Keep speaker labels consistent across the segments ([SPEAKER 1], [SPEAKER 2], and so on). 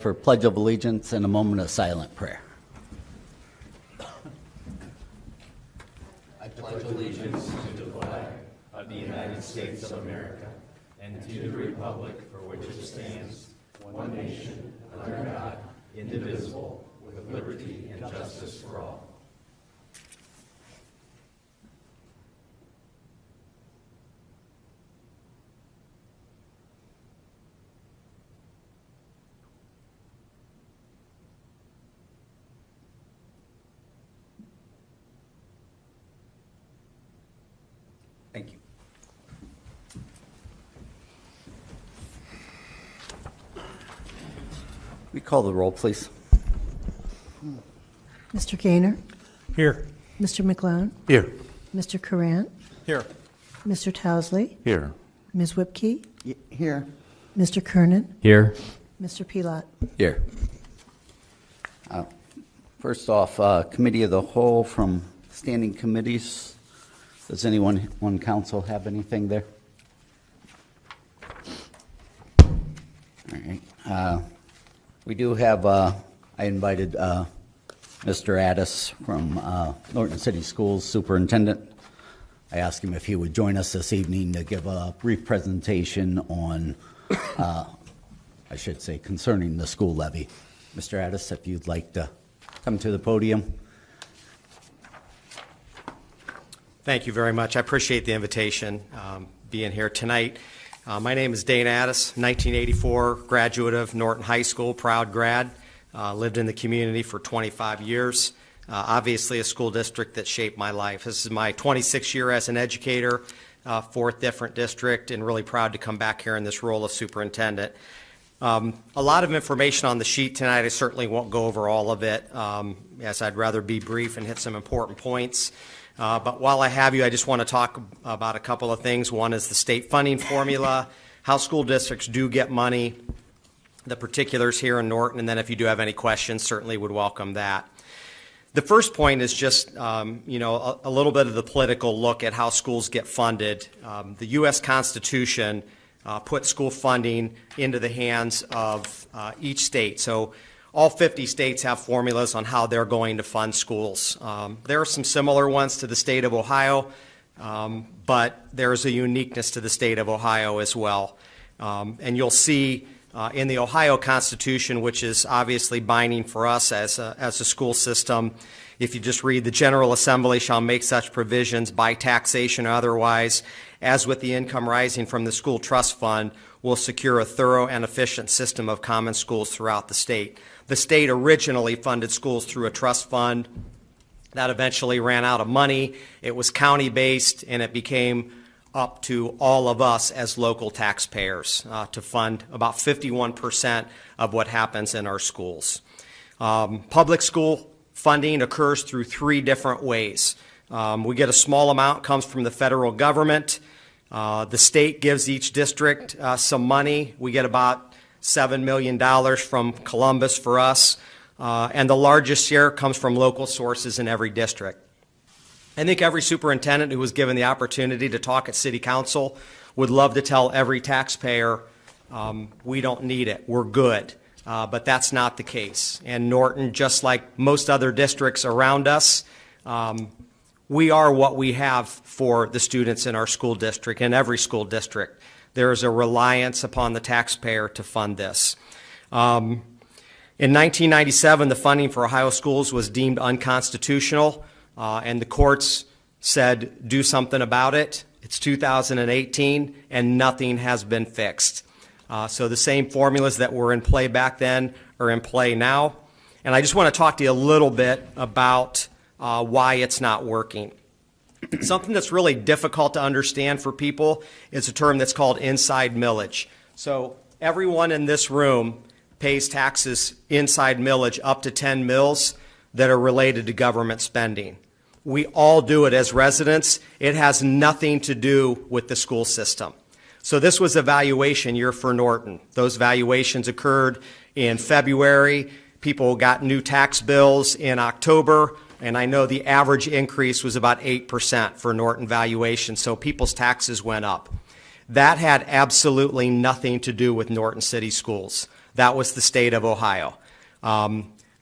[SPEAKER 1] for Pledge of Allegiance and a moment of silent prayer.
[SPEAKER 2] I pledge allegiance to the flag of the United States of America and to the republic for which it stands, one nation, under God, indivisible, with liberty and justice for all.
[SPEAKER 1] Thank you. We call the roll, please.
[SPEAKER 3] Mr. Gaynor?
[SPEAKER 4] Here.
[SPEAKER 3] Mr. McClone?
[SPEAKER 4] Here.
[SPEAKER 3] Mr. Courant?
[SPEAKER 4] Here.
[SPEAKER 3] Mr. Towsley?
[SPEAKER 4] Here.
[SPEAKER 3] Ms. Whipke?
[SPEAKER 5] Here.
[SPEAKER 3] Mr. Kernan?
[SPEAKER 2] Here.
[SPEAKER 3] Mr. Pilot?
[SPEAKER 1] Here. First off, Committee of the Whole from standing committees. Does anyone on council have anything there? All right. We do have, I invited Mr. Addis from Norton City Schools Superintendent. I asked him if he would join us this evening to give a brief presentation on, I should say, concerning the school levy. Mr. Addis, if you'd like to come to the podium.
[SPEAKER 6] Thank you very much. I appreciate the invitation, being here tonight. My name is Dane Addis, 1984 graduate of Norton High School, proud grad. Lived in the community for 25 years. Obviously a school district that shaped my life. This is my 26th year as an educator, fourth different district, and really proud to come back here in this role of superintendent. A lot of information on the sheet tonight. I certainly won't go over all of it, as I'd rather be brief and hit some important points. But while I have you, I just want to talk about a couple of things. One is the state funding formula, how school districts do get money, the particulars here in Norton, and then if you do have any questions, certainly would welcome that. The first point is just, a little bit of the political look at how schools get funded. The U.S. Constitution put school funding into the hands of each state. So all 50 states have formulas on how they're going to fund schools. There are some similar ones to the state of Ohio, but there's a uniqueness to the state of Ohio as well. And you'll see in the Ohio Constitution, which is obviously binding for us as a school system, if you just read, the General Assembly shall make such provisions by taxation or otherwise, as with the income rising from the school trust fund, will secure a thorough and efficient system of common schools throughout the state. The state originally funded schools through a trust fund. That eventually ran out of money. It was county-based, and it became up to all of us as local taxpayers to fund about 51% of what happens in our schools. Public school funding occurs through three different ways. We get a small amount, comes from the federal government. The state gives each district some money. We get about $7 million from Columbus for us, and the largest share comes from local sources in every district. I think every superintendent who was given the opportunity to talk at City Council would love to tell every taxpayer, we don't need it, we're good. But that's not the case. And Norton, just like most other districts around us, we are what we have for the students in our school district, in every school district. There is a reliance upon the taxpayer to fund this. In 1997, the funding for Ohio schools was deemed unconstitutional, and the courts said, do something about it. It's 2018, and nothing has been fixed. So the same formulas that were in play back then are in play now. And I just want to talk to you a little bit about why it's not working. Something that's really difficult to understand for people is a term that's called inside millage. So everyone in this room pays taxes inside millage up to 10 mills that are related to government spending. We all do it as residents. It has nothing to do with the school system. So this was a valuation year for Norton. Those valuations occurred in February. People got new tax bills in October, and I know the average increase was about 8% for Norton valuation, so people's taxes went up. That had absolutely nothing to do with Norton City Schools. That was the state of Ohio.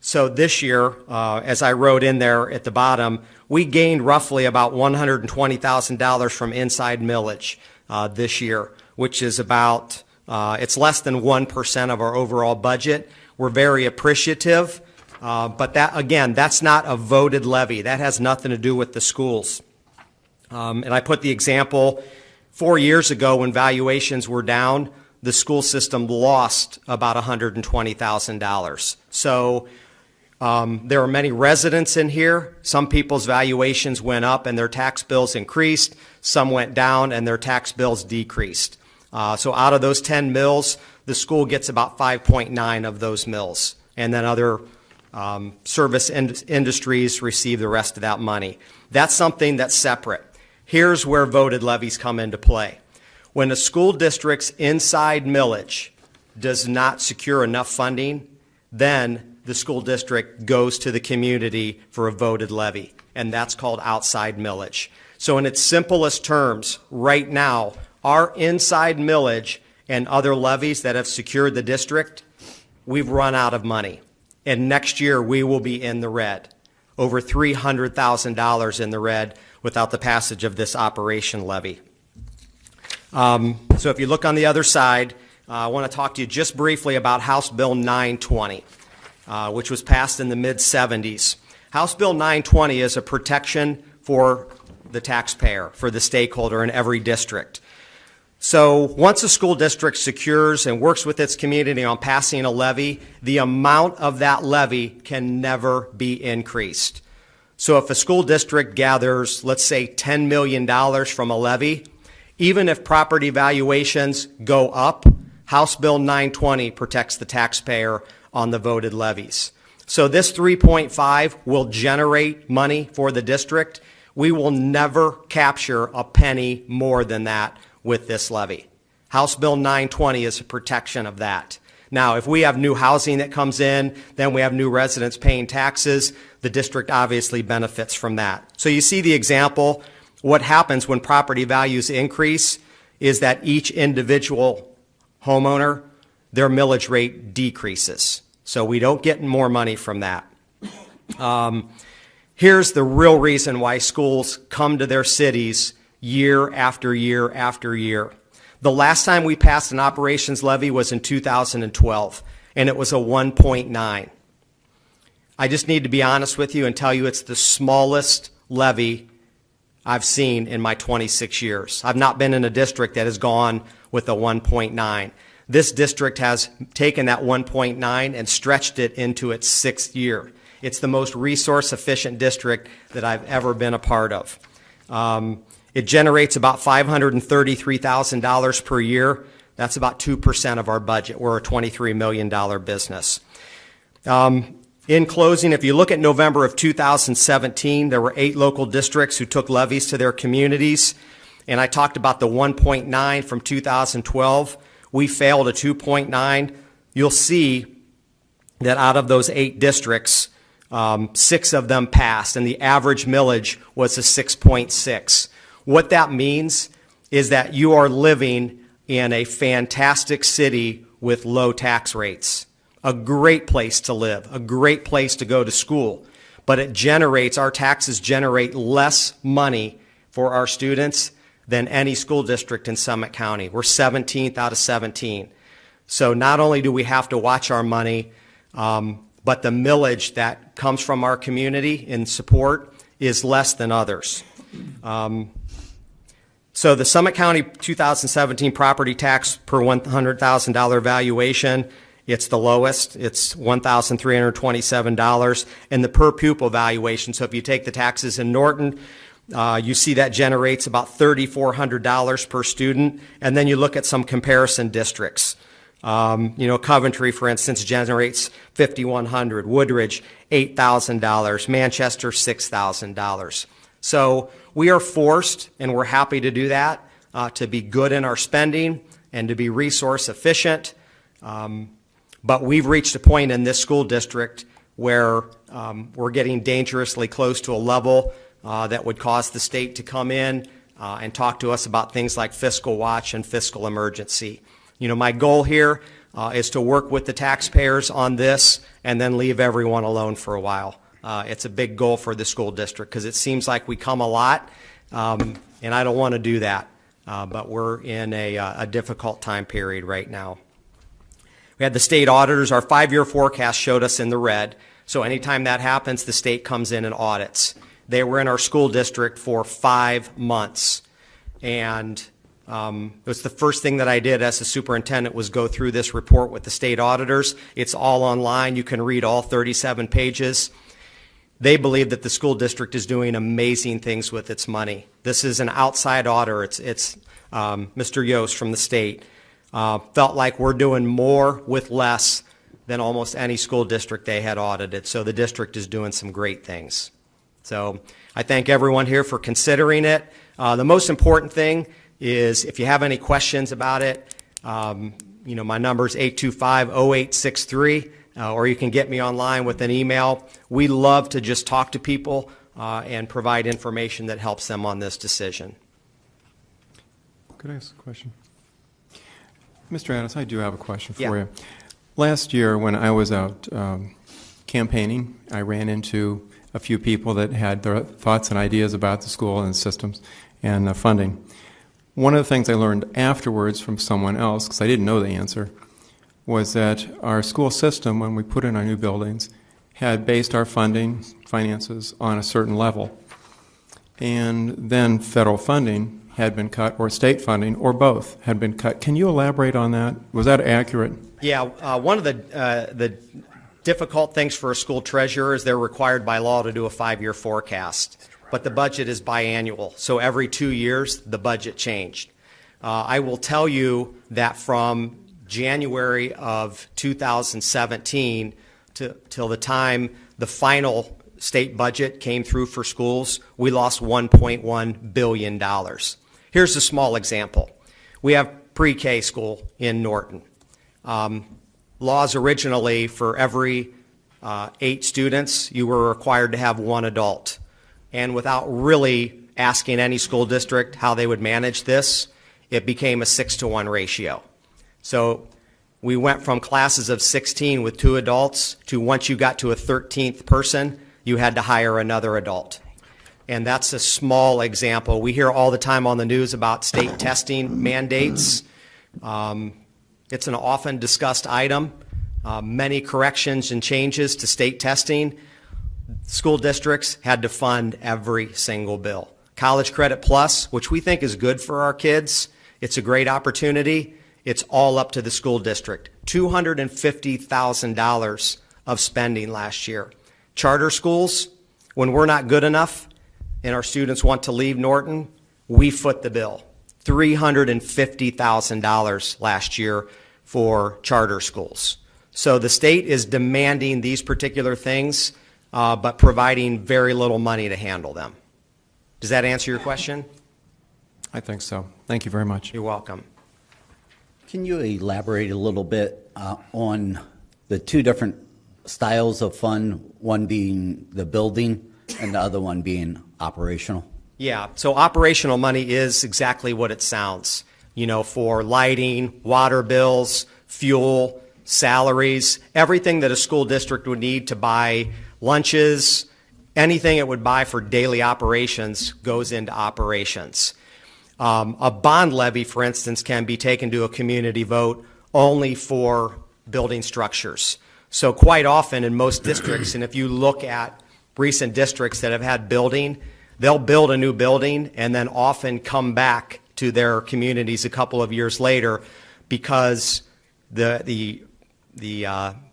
[SPEAKER 6] So this year, as I wrote in there at the bottom, we gained roughly about $120,000 from inside millage this year, which is about, it's less than 1% of our overall budget. We're very appreciative, but that, again, that's not a voted levy. That has nothing to do with the schools. And I put the example, 4 years ago when valuations were down, the school system lost about $120,000. So there are many residents in here. Some people's valuations went up and their tax bills increased. Some went down and their tax bills decreased. So out of those 10 mills, the school gets about 5.9 of those mills. And then other service industries receive the rest of that money. That's something that's separate. Here's where voted levies come into play. When a school district's inside millage does not secure enough funding, then the school district goes to the community for a voted levy, and that's called outside millage. So in its simplest terms, right now, our inside millage and other levies that have secured the district, we've run out of money. And next year, we will be in the red, over $300,000 in the red without the passage of this operation levy. So if you look on the other side, I want to talk to you just briefly about House Bill 920, which was passed in the mid-'70s. House Bill 920 is a protection for the taxpayer, for the stakeholder in every district. So once a school district secures and works with its community on passing a levy, the amount of that levy can never be increased. So if a school district gathers, let's say, $10 million from a levy, even if property valuations go up, House Bill 920 protects the taxpayer on the voted levies. So this 3.5 will generate money for the district. We will never capture a penny more than that with this levy. House Bill 920 is a protection of that. Now, if we have new housing that comes in, then we have new residents paying taxes, the district obviously benefits from that. So you see the example. What happens when property values increase is that each individual homeowner, their millage rate decreases. So we don't get more money from that. Here's the real reason why schools come to their cities year after year after year. The last time we passed an operations levy was in 2012, and it was a 1.9. I just need to be honest with you and tell you it's the smallest levy I've seen in my 26 years. I've not been in a district that has gone with a 1.9. This district has taken that 1.9 and stretched it into its 6th year. It's the most resource-efficient district that I've ever been a part of. It generates about $533,000 per year. That's about 2% of our budget. We're a $23 million business. In closing, if you look at November of 2017, there were 8 local districts who took levies to their communities. And I talked about the 1.9 from 2012. We failed a 2.9. You'll see that out of those 8 districts, 6 of them passed, and the average millage was a 6.6. What that means is that you are living in a fantastic city with low tax rates. A great place to live, a great place to go to school. But our taxes generate less money for our students than any school district in Summit County. We're 17th out of 17. So not only do we have to watch our money, but the millage that comes from our community in support is less than others. So the Summit County 2017 property tax per $100,000 valuation, it's the lowest. It's $1,327. And the per pupil valuation, so if you take the taxes in Norton, you see that generates about $3,400 per student. And then you look at some comparison districts. Coventry, for instance, generates $5,100. Woodridge, $8,000. Manchester, $6,000. So we are forced, and we're happy to do that, to be good in our spending and to be resource efficient. But we've reached a point in this school district where we're getting dangerously close to a level that would cause the state to come in and talk to us about things like fiscal watch and fiscal emergency. My goal here is to work with the taxpayers on this and then leave everyone alone for a while. It's a big goal for the school district because it seems like we come a lot, and I don't want to do that. But we're in a difficult time period right now. We had the state auditors. Our 5-year forecast showed us in the red. So anytime that happens, the state comes in and audits. They were in our school district for 5 months. And it was the first thing that I did as a superintendent was go through this report with the state auditors. It's all online. You can read all 37 pages. They believe that the school district is doing amazing things with its money. This is an outside auditor. It's Mr. Yost from the state. Felt like we're doing more with less than almost any school district they had audited. So the district is doing some great things. So I thank everyone here for considering it. The most important thing is if you have any questions about it, my number is 825-0863, or you can get me online with an email. We love to just talk to people and provide information that helps them on this decision.
[SPEAKER 4] Could I ask a question? Mr. Addis, I do have a question for
[SPEAKER 6] Yeah.
[SPEAKER 4] you. Last year when I was out campaigning, I ran into a few people that had their thoughts and ideas about the school and systems and the funding. One of the things I learned afterwards from someone else, because I didn't know the answer, was that our school system, when we put in our new buildings, had based our finances on a certain level. And then federal funding had been cut, or state funding, or both had been cut. Can you elaborate on that? Was that accurate?
[SPEAKER 6] Yeah, one of the difficult things for a school treasurer is they're required by law to do a 5-year forecast. But the budget is biannual, so every 2 years the budget changed. I will tell you that from January of 2017 till the time the final state budget came through for schools, we lost $1.1 billion. Here's a small example. We have pre-K school in Norton. Laws originally for every 8 students, you were required to have 1 adult. And without really asking any school district how they would manage this, it became a 6-to-1 ratio. So we went from classes of 16 with 2 adults to once you got to a 13th person, you had to hire another adult. And that's a small example. We hear all the time on the news about state testing mandates. It's an often discussed item. Many corrections and changes to state testing. School districts had to fund every single bill. College Credit Plus, which we think is good for our kids, it's a great opportunity. It's all up to the school district. $250,000 of spending last year. Charter schools, when we're not good enough and our students want to leave Norton, we foot the bill. $350,000 last year for charter schools. So the state is demanding these particular things, but providing very little money to handle them. Does that answer your question?
[SPEAKER 4] I think so. Thank you very much.
[SPEAKER 6] You're welcome.
[SPEAKER 1] Can you elaborate a little bit on the 2 different styles of fund, one being the building and the other one being operational?
[SPEAKER 6] Yeah, so operational money is exactly what it sounds. For lighting, water bills, fuel, salaries, everything that a school district would need to buy lunches, anything it would buy for daily operations goes into operations. A bond levy, for instance, can be taken to a community vote only for building structures. So quite often in most districts, and if you look at recent districts that have had building, they'll build a new building and then often come back to their communities a couple of years later because the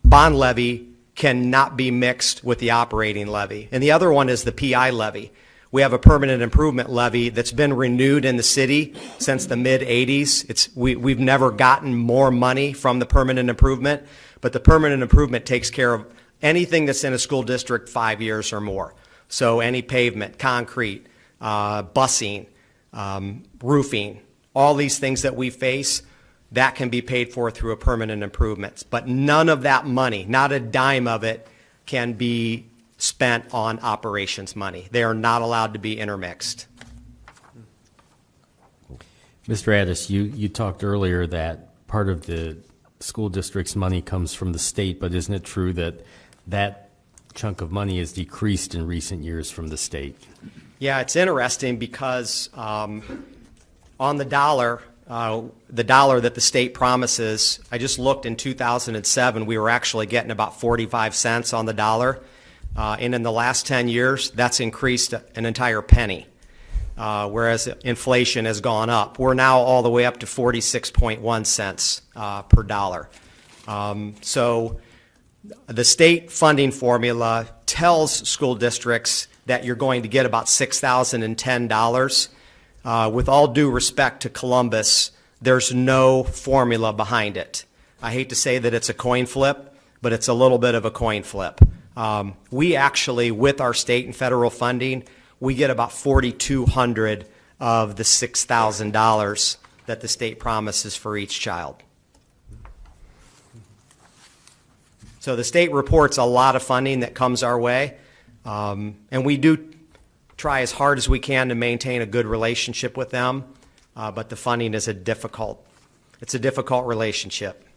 [SPEAKER 6] bond levy cannot be mixed with the operating levy. And the other one is the PI levy. We have a permanent improvement levy that's been renewed in the city since the mid-'80s. We've never gotten more money from the permanent improvement, but the permanent improvement takes care of anything that's in a school district 5 years or more. So any pavement, concrete, busing, roofing, all these things that we face, that can be paid for through a permanent improvement. But none of that money, not a dime of it, can be spent on operations money. They are not allowed to be intermixed.
[SPEAKER 5] Mr. Addis, you talked earlier that part of the
[SPEAKER 2] school district's money comes from the state, but isn't it true that that chunk of money has decreased in recent years from the state?
[SPEAKER 6] Yeah, it's interesting because on the dollar that the state promises, I just looked in 2007, we were actually getting about 45 cents on the dollar. And in the last 10 years, that's increased an entire penny, whereas inflation has gone up. We're now all the way up to 46.1 cents per dollar. So the state funding formula tells school districts that you're going to get about $6,010. With all due respect to Columbus, there's no formula behind it. I hate to say that it's a coin flip, but it's a little bit of a coin flip. We actually, with our state and federal funding, we get about $4,200 of the $6,000 that the state promises for each child. So the state reports a lot of funding that comes our way, and we do try as hard as we can to maintain a good relationship with them, but the funding is a difficult relationship.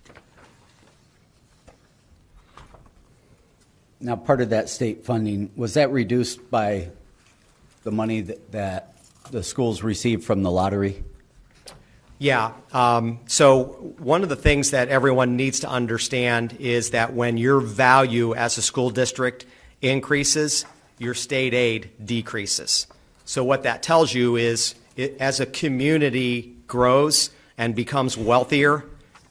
[SPEAKER 1] Now, part of that state funding, was that reduced by the money that the schools received from the lottery?
[SPEAKER 6] Yeah. So one of the things that everyone needs to understand is that when your value as a school district increases, your state aid decreases. So what that tells you is as a community grows and becomes wealthier,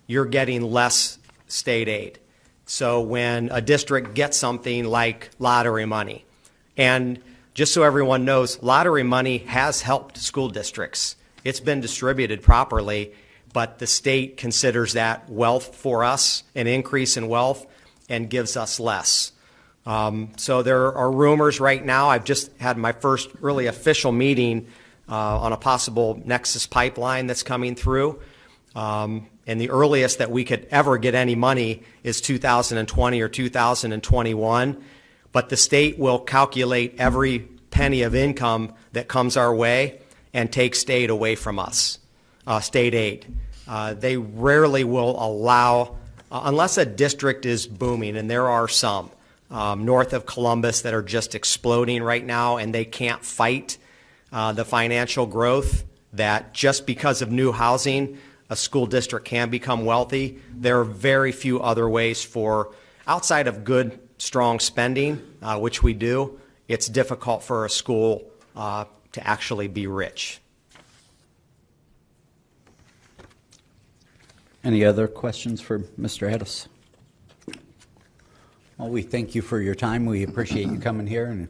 [SPEAKER 6] you're getting less state aid. So when a district gets something like lottery money, and just so everyone knows, lottery money has helped school districts. It's been distributed properly, but the state considers that wealth for us, an increase in wealth, and gives us less. So there are rumors right now. I've just had my first really official meeting on a possible Nexus pipeline that's coming through. And the earliest that we could ever get any money is 2020 or 2021. But the state will calculate every penny of income that comes our way and take state away from us, state aid. They rarely will allow, unless a district is booming, and there are some north of Columbus that are just exploding right now, and they can't fight the financial growth that just because of new housing, a school district can become wealthy. There are very few other ways for, outside of good, strong spending, which we do, it's difficult for a school to actually be rich.
[SPEAKER 1] Any other questions for Mr. Addis? Well, we thank you for your time. We appreciate you coming here and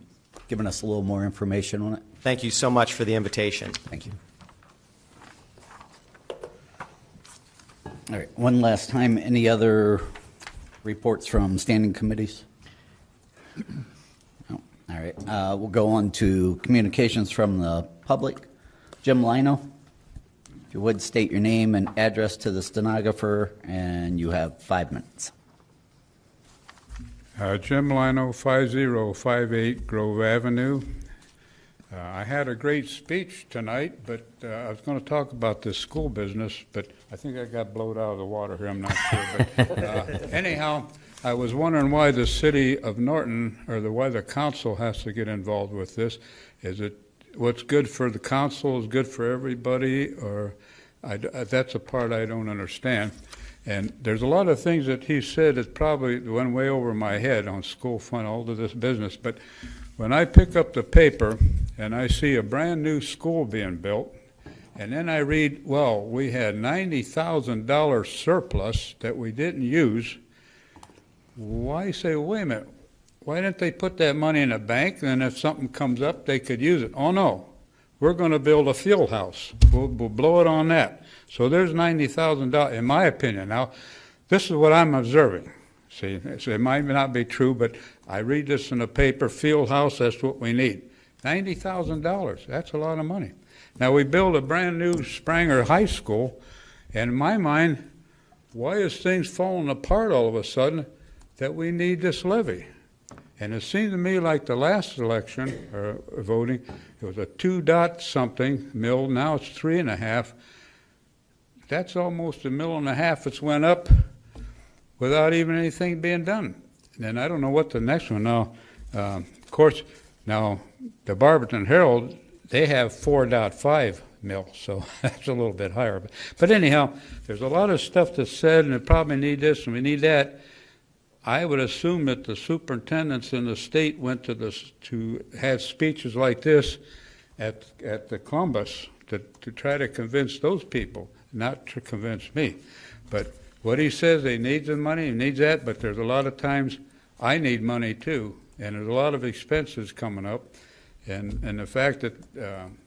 [SPEAKER 1] giving us a little more information on it.
[SPEAKER 6] Thank you so much for the invitation.
[SPEAKER 1] Thank you. All right, one last time, any other reports from standing committees? No. All right, we'll go on to communications from the public. Jim Lino, if you would state your name and address to the stenographer, and you have 5 minutes.
[SPEAKER 5] Jim Lino, 5058 Grove Avenue. I had a great speech tonight, but I was going to talk about this school business, but I think I got blown out of the water here. I'm not sure. But anyhow, I was wondering why the city of Norton, or why the council has to get involved with this. Is it what's good for the council is good for everybody, or that's a part I don't understand. And there's a lot of things that he said that probably went way over my head on school fund, all of this business. But when I pick up the paper and I see a brand new school being built, and then I read, well, we had $90,000 surplus that we didn't use, why say, wait a minute, why didn't they put that money in a bank, and then if something comes up, they could use it? Oh, no, we're going to build a field house. We'll blow it on that. So there's $90,000, in my opinion. Now, this is what I'm observing. See, so it might not be true, but I read this in the paper, field house, that's what we need. $90,000, that's a lot of money. Now, we build a brand new Spranger High School, and in my mind, why is things falling apart all of a sudden that we need this levy? And it seemed to me like the last election, or voting, it was a 2-something mil, now it's 3.5. That's almost $1.5 million. It's went up without even anything being done. And I don't know what the next one now. Of course, now the Barberton Herald, they have 4.5 mil, so that's a little bit higher. But anyhow, there's a lot of stuff that's said, and we probably need this and we need that. I would assume that the superintendents in the state went to have speeches like this at the Columbus to try to convince those people, not to convince me. But what he says, he needs the money, he needs that, but there's a lot of times I need money too, and there's a lot of expenses coming up. And the fact that,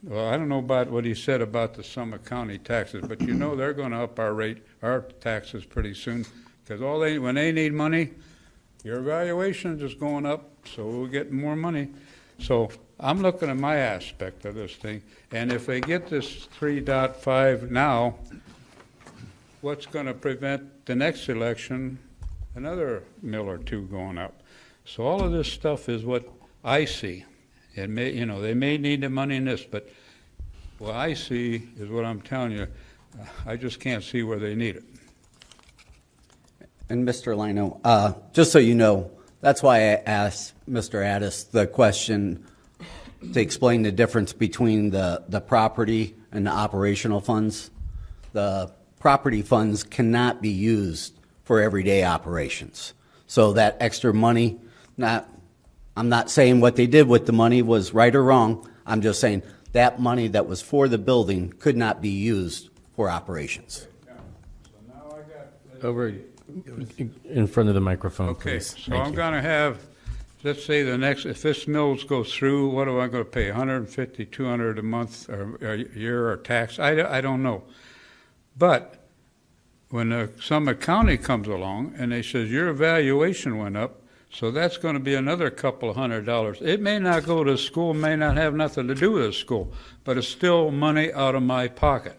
[SPEAKER 5] well, I don't know about what he said about the Summit County taxes, but you know they're going to up our taxes pretty soon, because when they need money, your evaluation is going up, so we'll get more money. So I'm looking at my aspect of this thing, and if they get this 3.5 now, what's going to prevent the next election another mill or two going up? So all of this stuff is what I see. It may, they may need the money in this, but what I see is what I'm telling you. I just can't see where they need it.
[SPEAKER 1] And Mr. Lino, just so you know, that's why I asked Mr. Addis the question to explain the difference between the property and the operational funds. The property funds cannot be used for everyday operations. So that extra money, I'm not saying what they did with the money was right or wrong. I'm just saying that money that was for the building could not be used for operations.
[SPEAKER 5] So now I got
[SPEAKER 2] Over in front of the microphone,
[SPEAKER 5] okay,
[SPEAKER 2] please.
[SPEAKER 5] so
[SPEAKER 2] Thank
[SPEAKER 5] I'm
[SPEAKER 2] you.
[SPEAKER 5] going to have, let's say if this mills goes through, what am I going to pay, 150, 200 a month or a year or tax? I don't know. But when Summit County comes along and they says your evaluation went up, so that's going to be another couple of $100. It may not go to school, may not have nothing to do with the school, but it's still money out of my pocket.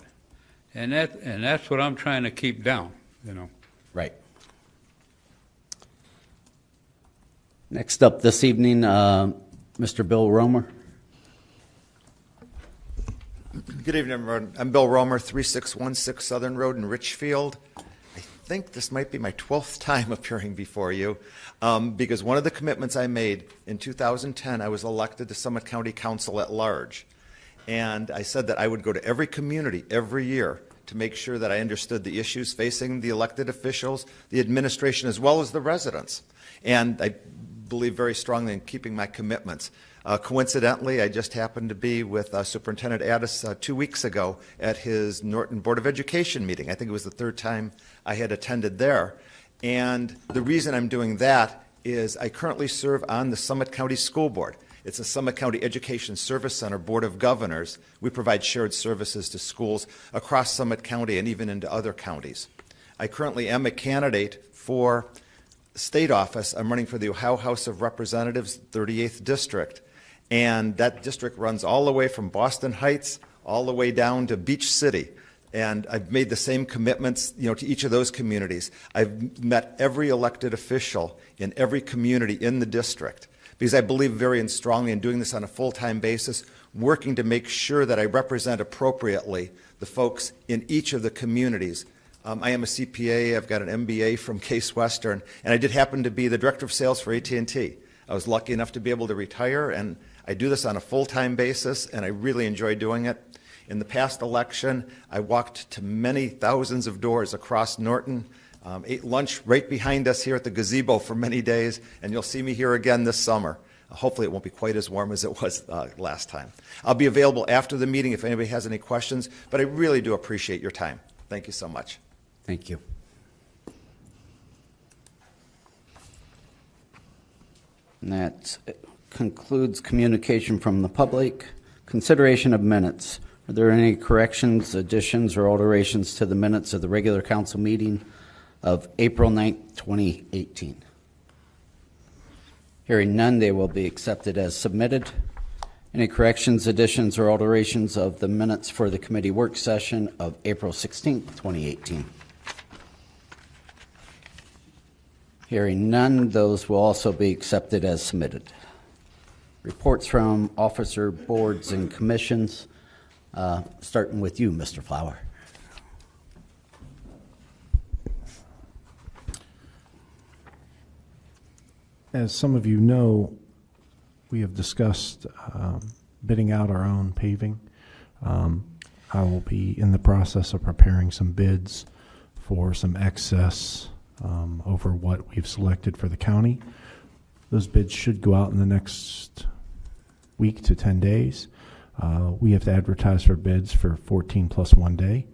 [SPEAKER 5] And that's what I'm trying to keep down,
[SPEAKER 1] Right. Next up this evening, Mr. Bill Romer.
[SPEAKER 7] Good evening, everyone. I'm Bill Romer, 3616 Southern Road in Richfield. I think this might be my 12th time appearing before you, because one of the commitments I made in 2010, I was elected to Summit County Council at large. And I said that I would go to every community every year to make sure that I understood the issues facing the elected officials, the administration, as well as the residents. And I believe very strongly in keeping my commitments. Coincidentally, I just happened to be with Superintendent Addis 2 weeks ago at his Norton Board of Education meeting. I think it was the third time I had attended there. And the reason I'm doing that is I currently serve on the Summit County School Board. It's a Summit County Education Service Center Board of Governors. We provide shared services to schools across Summit County and even into other counties. I currently am a candidate for state office. I'm running for the Ohio House of Representatives, 38th District. And that district runs all the way from Boston Heights all the way down to Beach City. And I've made the same commitments, to each of those communities. I've met every elected official in every community in the district because I believe very strongly in doing this on a full-time basis, working to make sure that I represent appropriately the folks in each of the communities. I am a CPA. I've got an MBA from Case Western, and I did happen to be the director of sales for AT&T. I was lucky enough to be able to retire, and I do this on a full-time basis, and I really enjoy doing it. In the past election, I walked to many thousands of doors across Norton, ate lunch right behind us here at the gazebo for many days, and you'll see me here again this summer. Hopefully it won't be quite as warm as it was last time. I'll be available after the meeting if anybody has any questions, but I really do appreciate your time. Thank you so much.
[SPEAKER 1] Thank you. And that concludes communication from the public. Consideration of minutes. Are there any corrections, additions, or alterations to the minutes of the regular council meeting of April 9th, 2018? Hearing none, they will be accepted as submitted. Any corrections, additions, or alterations of the minutes for the committee work session of April 16th, 2018? Hearing none, those will also be accepted as submitted. Reports from officer boards and commissions, starting with you, Mr. Flower.
[SPEAKER 8] As some of you know, we have discussed bidding out our own paving. I will be in the process of preparing some bids for some excess over what we've selected for the county. Those bids should go out in the next week to 10 days. We have to advertise for bids for 14 plus 1 day.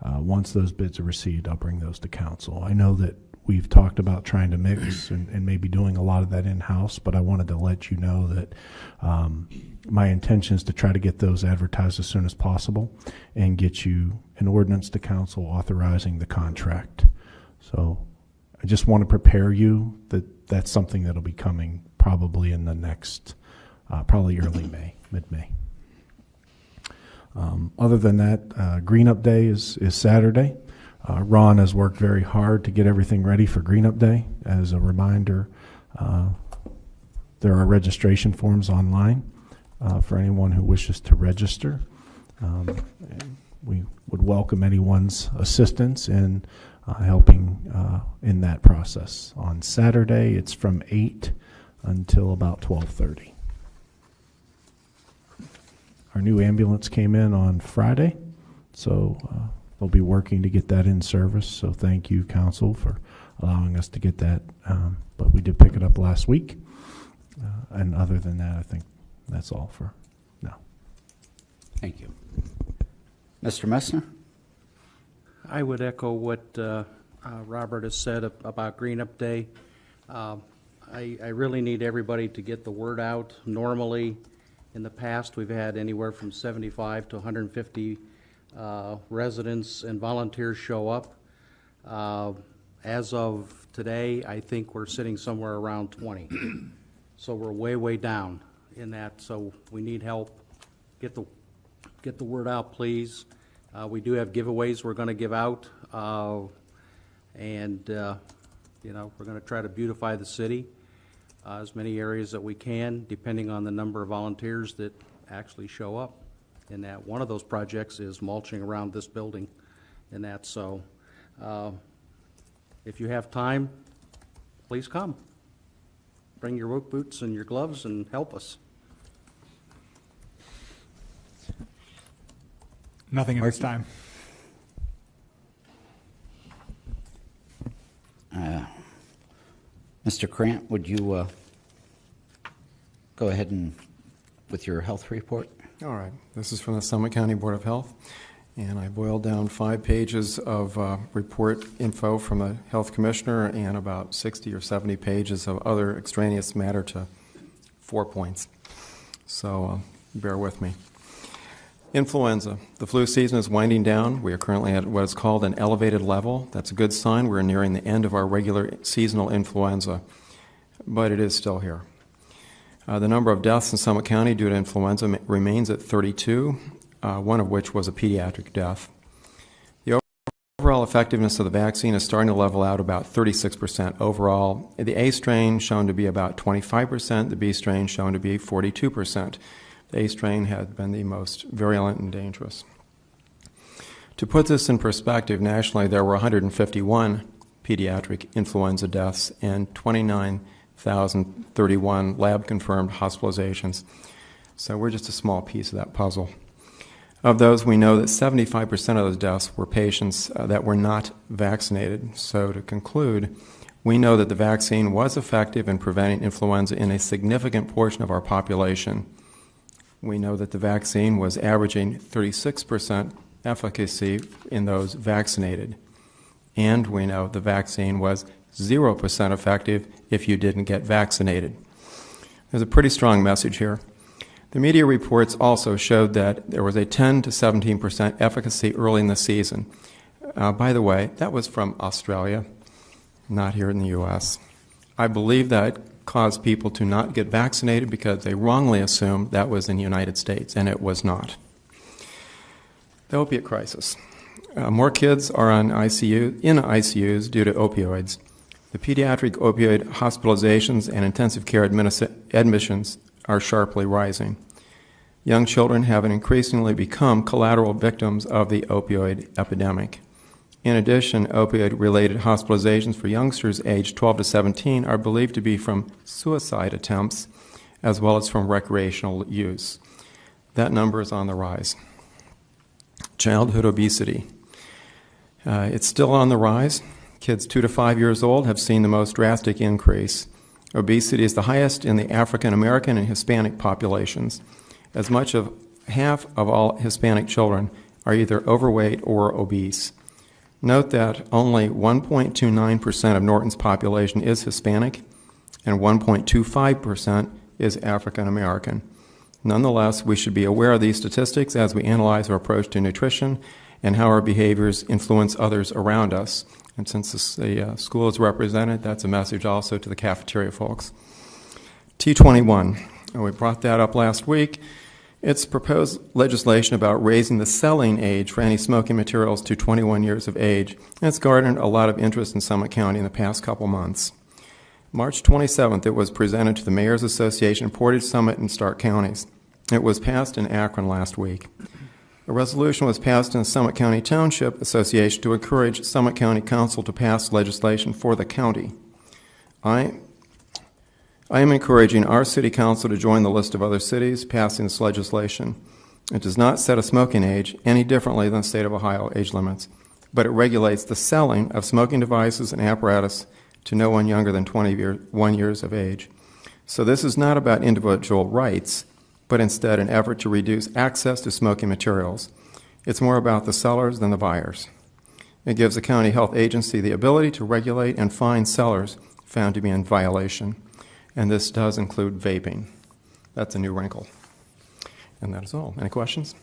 [SPEAKER 8] Once those bids are received, I'll bring those to council. I know that we've talked about trying to mix and maybe doing a lot of that in-house, but I wanted to let you know that my intention is to try to get those advertised as soon as possible and get you an ordinance to council authorizing the contract. So I just want to prepare you that that's something that'll be coming probably in the next, probably early May, mid-May. Other than that, Green Up Day is Saturday. Ron has worked very hard to get everything ready for Green Up Day. As a reminder, there are registration forms online for anyone who wishes to register. And we would welcome anyone's assistance in helping in that process. On Saturday, it's from 8 until about 12:30. Our new ambulance came in on Friday, so they'll be working to get that in service. So thank you, council, for allowing us to get that. But we did pick it up last week. And other than that, I think that's all for now.
[SPEAKER 1] Thank you. Mr. Messner?
[SPEAKER 9] I would echo what Robert has said about Green Up Day. I really need everybody to get the word out. Normally, in the past, we've had anywhere from 75 to 150 residents and volunteers show up. As of today, I think we're sitting somewhere around 20. So we're way down in that. So we need help. Get the word out, please. We do have giveaways we're going to give out, and you know, we're going to try to beautify the city, as many areas that we can, depending on the number of volunteers that actually show up. And that one of those projects is mulching around this building, and that. So, if you have time, please come. Bring your work boots and your gloves and help us.
[SPEAKER 10] Nothing at this time.
[SPEAKER 1] Mr. Krant, would you go ahead and with your health report?
[SPEAKER 4] All right. This is from the Summit County Board of Health, and I boiled down 5 pages of report info from the health commissioner and about 60 or 70 pages of other extraneous matter to 4 points. So bear with me. Influenza. The flu season is winding down. We are currently at what is called an elevated level. That's a good sign. We're nearing the end of our regular seasonal influenza, but it is still here. The number of deaths in Summit County due to influenza remains at 32, one of which was a pediatric death. The overall effectiveness of the vaccine is starting to level out about 36% overall. The A strain shown to be about 25%, the B strain shown to be 42%. The A strain had been the most virulent and dangerous. To put this in perspective, nationally there were 151 pediatric influenza deaths and 29,031 lab-confirmed hospitalizations. So we're just a small piece of that puzzle. Of those, we know that 75% of those deaths were patients that were not vaccinated. So to conclude, we know that the vaccine was effective in preventing influenza in a significant portion of our population. We know that the vaccine was averaging 36% efficacy in those vaccinated. And we know the vaccine was 0% effective if you didn't get vaccinated. There's a pretty strong message here. The media reports also showed that there was a 10 to 17% efficacy early in the season. By the way, that was from Australia, not here in the U.S. I believe that caused people to not get vaccinated because they wrongly assumed that was in the United States, and it was not. The opiate crisis. More kids are in ICUs due to opioids. The pediatric opioid hospitalizations and intensive care admissions are sharply rising. Young children have increasingly become collateral victims of the opioid epidemic. In addition, opioid-related hospitalizations for youngsters aged 12 to 17 are believed to be from suicide attempts as well as from recreational use. That number is on the rise. Childhood obesity. It's still on the rise. Kids 2 to 5 years old have seen the most drastic increase. Obesity is the highest in the African American and Hispanic populations. As much of half of all Hispanic children are either overweight or obese. Note that only 1.29% of Norton's population is Hispanic and 1.25% is African American. Nonetheless, we should be aware of these statistics as we analyze our approach to nutrition and how our behaviors influence others around us. And since the school is represented, that's a message also to the cafeteria folks. T21, we brought that up last week. It's proposed legislation about raising the selling age for any smoking materials to 21 years of age. And it's garnered a lot of interest in Summit County in the past couple months. March 27th, it was presented to the Mayor's Association, Portage, Summit, and Stark counties. It was passed in Akron last week. A resolution was passed in the Summit County Township Association to encourage Summit County Council to pass legislation for the county. I am encouraging our city council to join the list of other cities passing this legislation. It does not set a smoking age any differently than the state of Ohio age limits, but it regulates the selling of smoking devices and apparatus to no one younger than 21 years of age. So this is not about individual rights, but instead an effort to reduce access to smoking materials. It's more about the sellers than the buyers. It gives the county health agency the ability to regulate and fine sellers found to be in violation. And this does include vaping. That's a new wrinkle. And that is all. Any questions?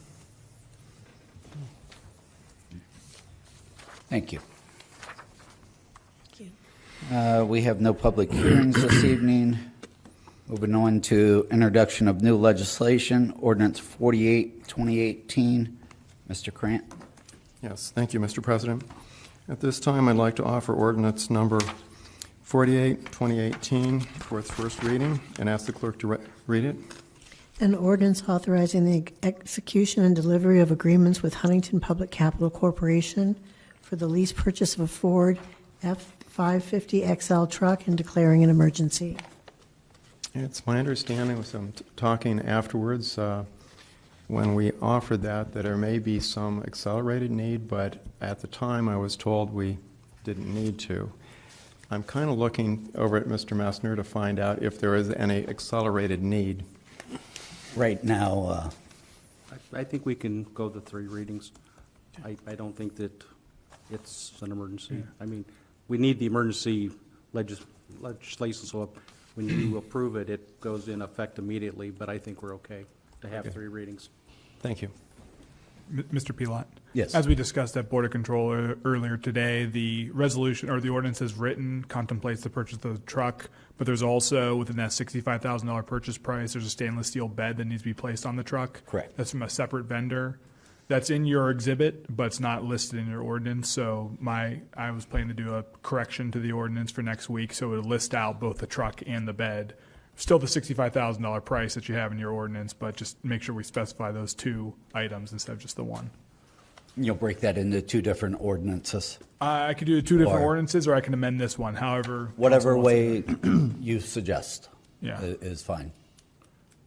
[SPEAKER 1] Thank you. We have no public hearings this evening. Moving on to introduction of new legislation, Ordinance 48, 2018. Mr. Krant.
[SPEAKER 4] Yes, thank you, Mr. President. At this time, I'd like to offer ordinance number 48, 2018 for its first reading and ask the clerk to read it.
[SPEAKER 3] An ordinance authorizing the execution and delivery of agreements with Huntington Public Capital Corporation for the lease purchase of a Ford F-550 XL truck and declaring an emergency.
[SPEAKER 4] It's my understanding, with some talking afterwards, when we offered that there may be some accelerated need, but at the time I was told we didn't need to. I'm kind of looking over at Mr. Messner to find out if there is any accelerated need.
[SPEAKER 1] Right now,
[SPEAKER 9] I think we can go the 3 readings. I don't think that it's an emergency. I mean, we need the emergency legislation, so when you approve it, it goes in effect immediately, but I think we're okay to have 3 readings.
[SPEAKER 4] Thank you.
[SPEAKER 10] Mr. Pilat?
[SPEAKER 1] Yes.
[SPEAKER 10] As we discussed at Board of Control earlier today, the resolution or the ordinance as written contemplates the purchase of the truck, but there's also, within that $65,000 purchase price, there's a stainless steel bed that needs to be placed on the truck.
[SPEAKER 1] Correct.
[SPEAKER 10] That's from a separate vendor. That's in your exhibit, but it's not listed in your ordinance. So I was planning to do a correction to the ordinance for next week, so it would list out both the truck and the bed. Still the $65,000 price that you have in your ordinance, but just make sure we specify those 2 items instead of just the 1.
[SPEAKER 1] you'll break that into 2 different ordinances.
[SPEAKER 10] I could do 2 different
[SPEAKER 1] Or-
[SPEAKER 10] ordinances, or I can amend this one, however.
[SPEAKER 1] Whatever
[SPEAKER 10] council wants to
[SPEAKER 1] way you suggest
[SPEAKER 10] Yeah.
[SPEAKER 1] is fine.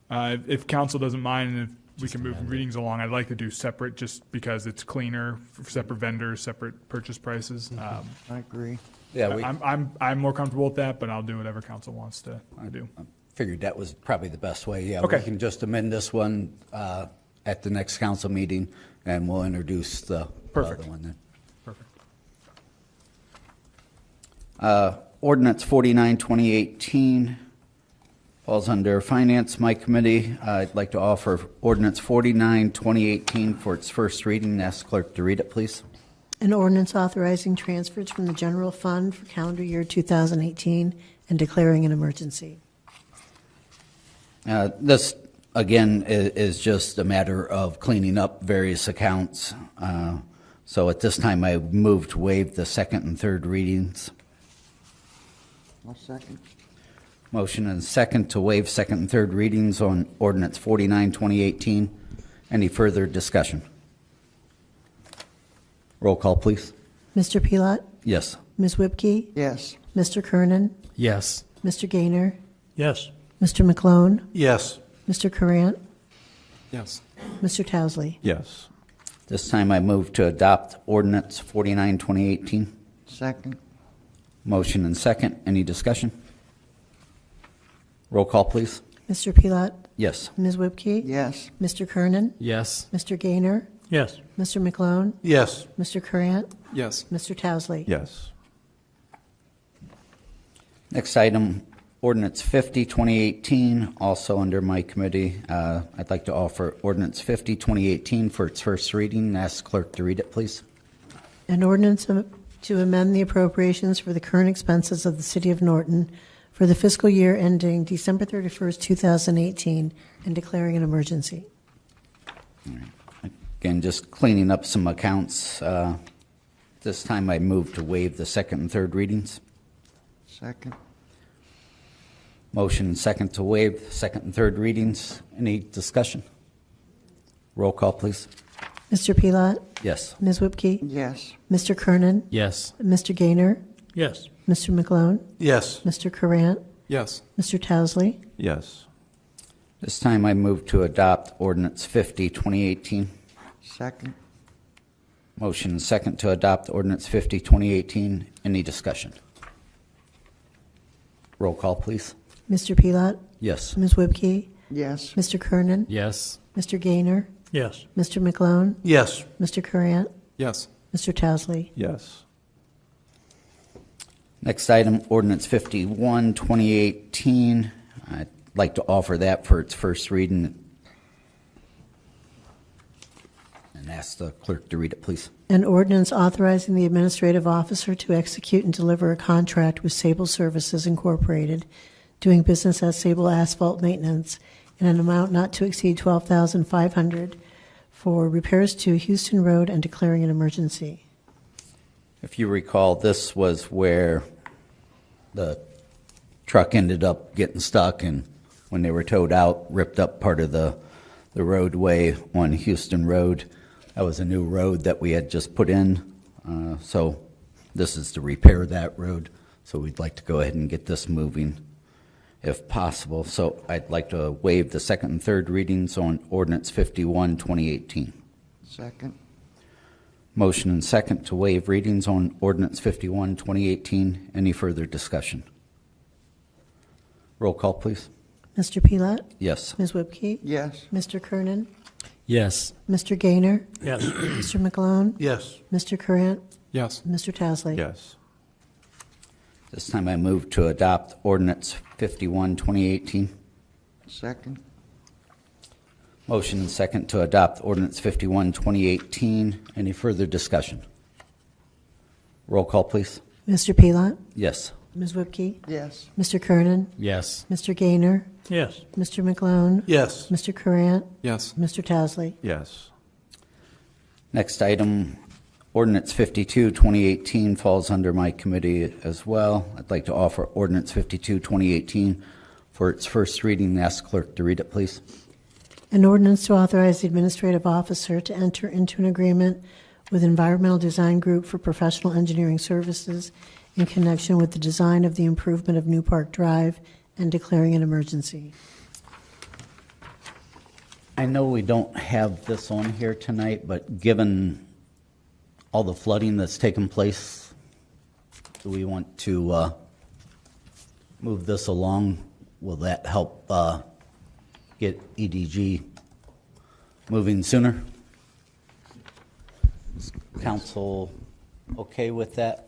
[SPEAKER 10] If council doesn't mind, and if we can move readings along, I'd like to do separate, just because it's cleaner, for separate vendors, separate purchase prices.
[SPEAKER 8] I agree.
[SPEAKER 1] Yeah, we
[SPEAKER 10] I'm more comfortable with that, but I'll do whatever council wants to do.
[SPEAKER 1] figured that was probably the best way. Yeah,
[SPEAKER 10] Okay.
[SPEAKER 1] we can just amend this one at the next council meeting, and we'll introduce the
[SPEAKER 10] Perfect.
[SPEAKER 1] other one then.
[SPEAKER 10] Perfect.
[SPEAKER 1] Ordinance 49, 2018 falls under Finance, my committee. I'd like to offer Ordinance 49, 2018 for its first reading. Ask clerk to read it, please.
[SPEAKER 3] An ordinance authorizing transfers from the general fund for calendar year 2018 and declaring an emergency.
[SPEAKER 1] This, again, is just a matter of cleaning up various accounts. So at this time, I move to waive the second and third readings.
[SPEAKER 8] I'll second.
[SPEAKER 1] Motion and second to waive second and third readings on Ordinance 49, 2018. Any further discussion? Roll call, please.
[SPEAKER 3] Mr. Pelot?
[SPEAKER 1] Yes.
[SPEAKER 3] Ms. Whipke?
[SPEAKER 7] Yes.
[SPEAKER 3] Mr. Kernan?
[SPEAKER 2] Yes.
[SPEAKER 3] Mr. Gaynor?
[SPEAKER 9] Yes.
[SPEAKER 3] Mr. McClone?
[SPEAKER 9] Yes.
[SPEAKER 3] Mr. Courant?
[SPEAKER 4] Yes.
[SPEAKER 3] Mr. Towesley?
[SPEAKER 8] Yes.
[SPEAKER 1] This time I move to adopt ordinance 49, 2018.
[SPEAKER 7] Second.
[SPEAKER 1] Motion and second. Any discussion? Roll call, please.
[SPEAKER 3] Mr. Pelot?
[SPEAKER 1] Yes.
[SPEAKER 3] Ms. Whipke?
[SPEAKER 7] Yes.
[SPEAKER 3] Mr. Kernan?
[SPEAKER 2] Yes.
[SPEAKER 3] Mr. Gaynor?
[SPEAKER 9] Yes.
[SPEAKER 3] Mr. McClone?
[SPEAKER 9] Yes.
[SPEAKER 3] Mr. Courant?
[SPEAKER 4] Yes.
[SPEAKER 3] Mr. Towesley?
[SPEAKER 8] Yes.
[SPEAKER 1] Next item, ordinance 50, 2018, also under my committee. I'd like to offer ordinance 50, 2018 for its first reading. Ask clerk to read it, please.
[SPEAKER 3] An ordinance to amend the appropriations for the current expenses of the City of Norton for the fiscal year ending December 31st, 2018, and declaring an emergency.
[SPEAKER 1] Again, just cleaning up some accounts. This time I move to waive the second and third readings.
[SPEAKER 7] Second.
[SPEAKER 1] Motion and second to waive second and third readings. Any discussion? Roll call, please.
[SPEAKER 3] Mr. Pelot?
[SPEAKER 1] Yes.
[SPEAKER 3] Ms. Whipke?
[SPEAKER 7] Yes.
[SPEAKER 3] Mr. Kernan?
[SPEAKER 2] Yes.
[SPEAKER 3] Mr. Gaynor?
[SPEAKER 9] Yes.
[SPEAKER 3] Mr. McClone?
[SPEAKER 9] Yes.
[SPEAKER 3] Mr. Courant?
[SPEAKER 4] Yes.
[SPEAKER 3] Mr. Towesley?
[SPEAKER 8] Yes.
[SPEAKER 1] This time I move to adopt ordinance 50, 2018.
[SPEAKER 7] Second.
[SPEAKER 1] Motion and second to adopt ordinance 50, 2018. Any discussion? Roll call, please.
[SPEAKER 3] Mr. Pelot?
[SPEAKER 1] Yes.
[SPEAKER 3] Ms. Whipke?
[SPEAKER 7] Yes.
[SPEAKER 3] Mr. Kernan?
[SPEAKER 2] Yes.
[SPEAKER 3] Mr. Gaynor?
[SPEAKER 9] Yes.
[SPEAKER 3] Mr. McClone?
[SPEAKER 9] Yes.
[SPEAKER 3] Mr. Courant?
[SPEAKER 4] Yes.
[SPEAKER 3] Mr. Towesley?
[SPEAKER 8] Yes.
[SPEAKER 1] Next item, ordinance 51, 2018. I'd like to offer that for its first reading and ask the clerk to read it, please.
[SPEAKER 3] An ordinance authorizing the administrative officer to execute and deliver a contract with Sable Services Incorporated, doing business as Sable Asphalt Maintenance, in an amount not to exceed $12,500 for repairs to Houston Road and declaring an emergency.
[SPEAKER 1] If you recall, this was where the truck ended up getting stuck, and when they were towed out, ripped up part of the roadway on Houston Road. That was a new road that we had just put in, so this is to repair that road. So we'd like to go ahead and get this moving if possible. So I'd like to waive the second and third readings on ordinance 51, 2018.
[SPEAKER 7] Second.
[SPEAKER 1] Motion and second to waive readings on ordinance 51, 2018. Any further discussion? Roll call, please.
[SPEAKER 3] Mr. Pelot?
[SPEAKER 1] Yes.
[SPEAKER 3] Ms. Whipke?
[SPEAKER 7] Yes.
[SPEAKER 3] Mr. Kernan?
[SPEAKER 2] Yes.
[SPEAKER 3] Mr. Gaynor?
[SPEAKER 9] Yes.
[SPEAKER 3] Mr. McClone?
[SPEAKER 9] Yes.
[SPEAKER 3] Mr. Courant?
[SPEAKER 4] Yes.
[SPEAKER 3] Mr. Towesley?
[SPEAKER 8] Yes.
[SPEAKER 1] This time I move to adopt ordinance 51, 2018.
[SPEAKER 7] Second.
[SPEAKER 1] Motion and second to adopt ordinance 51, 2018. Any further discussion? Roll call, please.
[SPEAKER 3] Mr. Pelot?
[SPEAKER 1] Yes.
[SPEAKER 3] Ms. Whipke?
[SPEAKER 7] Yes.
[SPEAKER 3] Mr. Kernan?
[SPEAKER 2] Yes.
[SPEAKER 3] Mr. Gaynor?
[SPEAKER 9] Yes.
[SPEAKER 3] Mr. McClone?
[SPEAKER 9] Yes.
[SPEAKER 3] Mr. Courant?
[SPEAKER 4] Yes.
[SPEAKER 3] Mr. Towesley?
[SPEAKER 8] Yes.
[SPEAKER 1] Next item, ordinance 52, 2018 falls under my committee as well. I'd like to offer ordinance 52, 2018 for its first reading. Ask clerk to read it, please.
[SPEAKER 3] An ordinance to authorize the administrative officer to enter into an agreement with Environmental Design Group for professional engineering services in connection with the design of the improvement of New Park Drive and declaring an emergency.
[SPEAKER 1] I know we don't have this on here tonight, but given all the flooding that's taken place, do we want to move this along? Will that help get EDG moving sooner? Is council okay with that?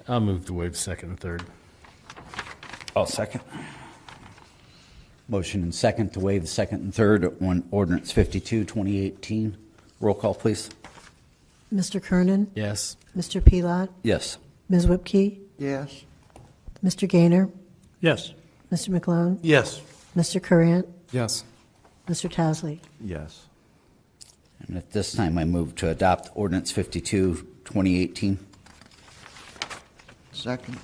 [SPEAKER 2] I'll move to waive second and third.
[SPEAKER 1] I'll second. Motion and second to waive the second and third on ordinance 52, 2018. Roll call, please.
[SPEAKER 3] Mr. Kernan?
[SPEAKER 2] Yes.
[SPEAKER 3] Mr. Pelot?
[SPEAKER 1] Yes.
[SPEAKER 3] Ms. Whipke?
[SPEAKER 7] Yes.
[SPEAKER 3] Mr. Gaynor?
[SPEAKER 9] Yes.
[SPEAKER 3] Mr. McClone?
[SPEAKER 9] Yes.
[SPEAKER 3] Mr. Courant?
[SPEAKER 4] Yes.
[SPEAKER 3] Mr. Towesley?
[SPEAKER 8] Yes.
[SPEAKER 1] And at this time, I move to adopt ordinance 52, 2018.
[SPEAKER 7] Second.